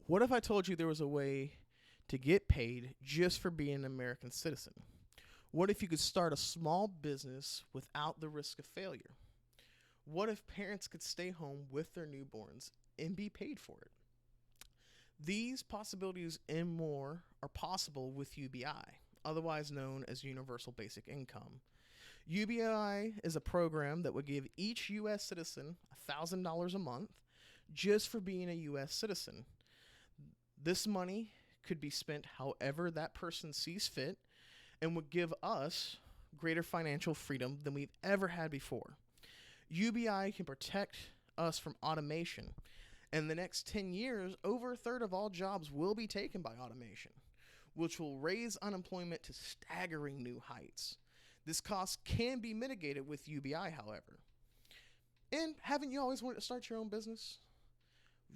What if I told you there was a way to get paid just for being an American citizen? What if you could start a small business without the risk of failure? What if parents could stay home with their newborns and be paid for it? These possibilities and more are possible with UBI, otherwise known as Universal Basic Income. UBI is a program that would give each U.S. citizen $1,000 a month just for being a U.S. citizen. This money could be spent however that person sees fit and would give us greater financial freedom than we've ever had before. UBI can protect us from automation. In the next 10 years, over a third of all jobs will be taken by automation, which will raise unemployment to staggering new heights. This cost can be mitigated with UBI, however. And haven't you always wanted to start your own business?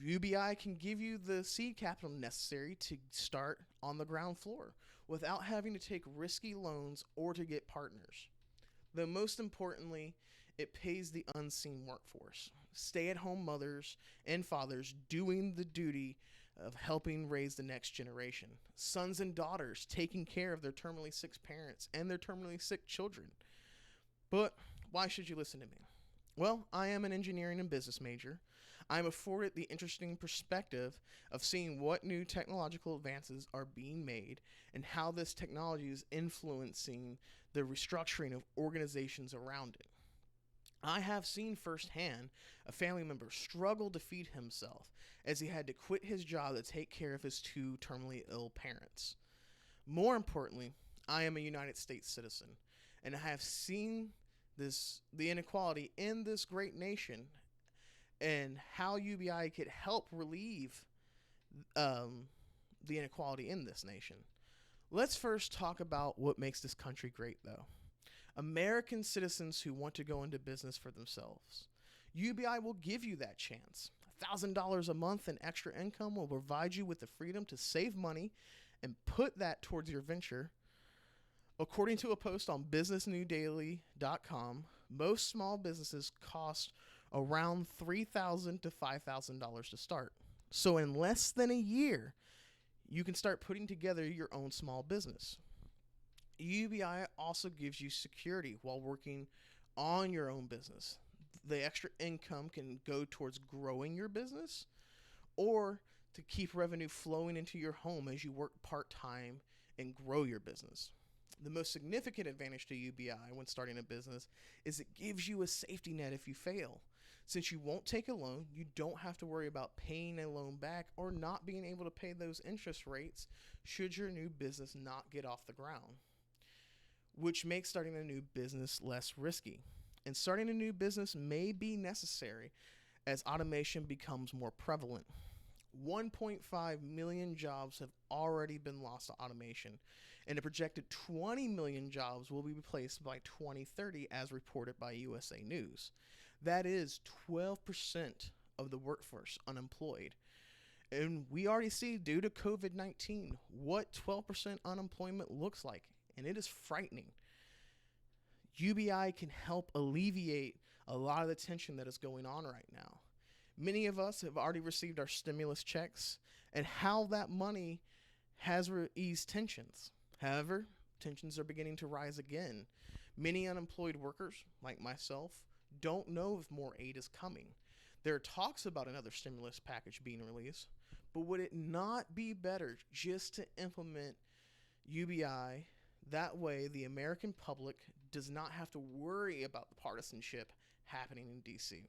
UBI can give you the seed capital necessary to start on the ground floor without having to take risky loans or to get partners. Though most importantly, it pays the unseen workforce. Stay at home mothers and fathers doing the duty of helping raise the next generation. Sons and daughters taking care of their terminally sick parents and their terminally sick children. But why should you listen to me? Well, I am an engineering and business major. I'm afforded the interesting perspective of seeing what new technological advances are being made and how this technology is influencing the restructuring of organizations around it. I have seen firsthand a family member struggle to feed himself as he had to quit his job to take care of his two terminally ill parents. More importantly, I am a United States citizen, and I have seen the inequality in this great nation and how UBI could help relieve the inequality in this nation. Let's first talk about what makes this country great, though. American citizens who want to go into business for themselves. UBI will give you that chance. $1,000 a month in extra income will provide you with the freedom to save money and put that towards your venture. According to a post on businessnewdaily.com, most small businesses cost around $3,000 to $5,000 to start. So in less than a year, you can start putting together your own small business. UBI also gives you security while working on your own business. The extra income can go towards growing your business or to keep revenue flowing into your home as you work part-time and grow your business. The most significant advantage to UBI when starting a business is it gives you a safety net if you fail. Since you won't take a loan, you don't have to worry about paying a loan back or not being able to pay those interest rates should your new business not get off the ground, which makes starting a new business less risky. And starting a new business may be necessary as automation becomes more prevalent. 1.5 million jobs have already been lost to automation, and a projected 20 million jobs will be replaced by 2030 as reported by USA News. That is 12% of the workforce unemployed. And we already see, due to COVID-19, what 12% unemployment looks like, and it is frightening. UBI can help alleviate a lot of the tension that is going on right now. Many of us have already received our stimulus checks, and how that money has eased tensions. However, tensions are beginning to rise again. Many unemployed workers, like myself, don't know if more aid is coming. There are talks about another stimulus package being released, but would it not be better just to implement UBI? That way, the American public does not have to worry about the partisanship happening in DC.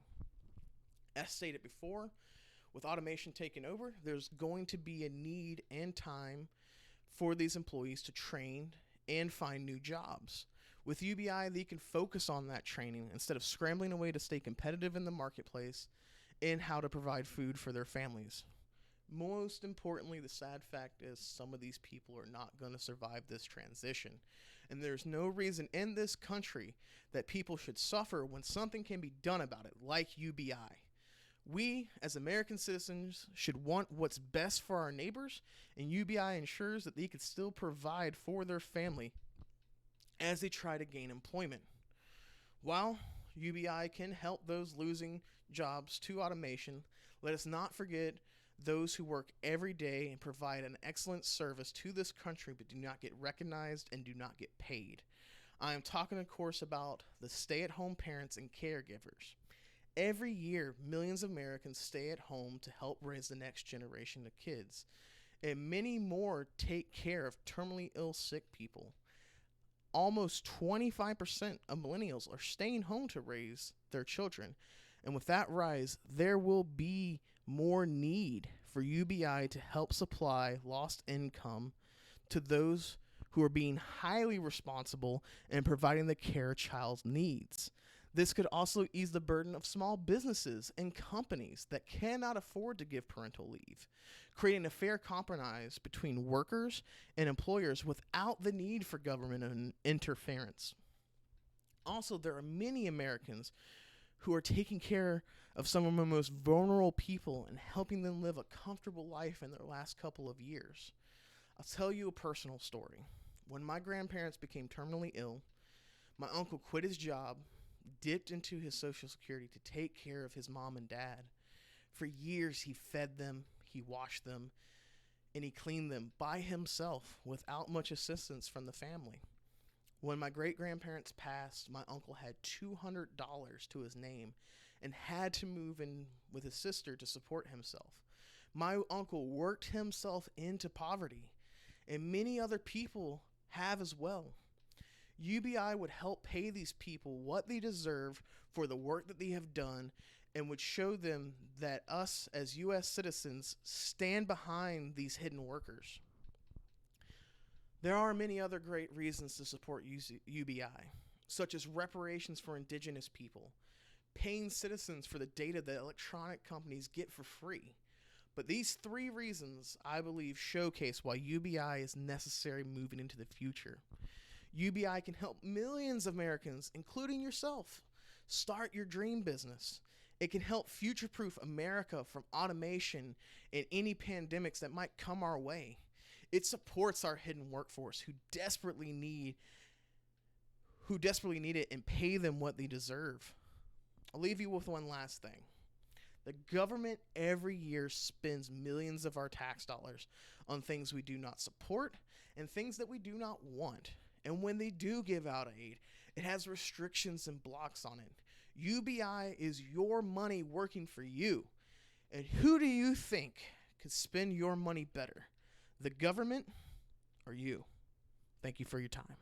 As stated before, with automation taking over, there's going to be a need and time for these employees to train and find new jobs. With UBI, they can focus on that training instead of scrambling away to stay competitive in the marketplace and how to provide food for their families. Most importantly, the sad fact is some of these people are not going to survive this transition. And there's no reason in this country that people should suffer when something can be done about it, like UBI. We, as American citizens, should want what's best for our neighbors, and UBI ensures that they can still provide for their family as they try to gain employment. While UBI can help those losing jobs to automation, let us not forget those who work every day and provide an excellent service to this country but do not get recognized and do not get paid. I am talking, of course, about the stay at home parents and caregivers. Every year, millions of Americans stay at home to help raise the next generation of kids, and many more take care of terminally ill, sick people. Almost 25% of millennials are staying home to raise their children. And with that rise, there will be more need for UBI to help supply lost income to those who are being highly responsible and providing the care a child needs. This could also ease the burden of small businesses and companies that cannot afford to give parental leave, creating a fair compromise between workers and employers without the need for government interference. Also, there are many Americans who are taking care of some of the most vulnerable people and helping them live a comfortable life in their last couple of years. I'll tell you a personal story. When my grandparents became terminally ill, my uncle quit his job, dipped into his Social Security to take care of his mom and dad. For years, he fed them, he washed them, and he cleaned them by himself without much assistance from the family. When my great-grandparents passed, my uncle had $200 to his name and had to move in with his sister to support himself. My uncle worked himself into poverty, and many other people have as well. UBI would help pay these people what they deserve for the work that they have done and would show them that us as U.S. citizens stand behind these hidden workers. There are many other great reasons to support UBI, such as reparations for indigenous people, paying citizens for the data that electronic companies get for free. But these three reasons, I believe, showcase why UBI is necessary moving into the future. UBI can help millions of Americans, including yourself, start your dream business. It can help future-proof America from automation and any pandemics that might come our way. It supports our hidden workforce who desperately need it and pay them what they deserve. I'll leave you with one last thing. The government every year spends millions of our tax dollars on things we do not support and things that we do not want. And when they do give out aid, it has restrictions and blocks on it. UBI is your money working for you. And who do you think could spend your money better? The government or you? Thank you for your time.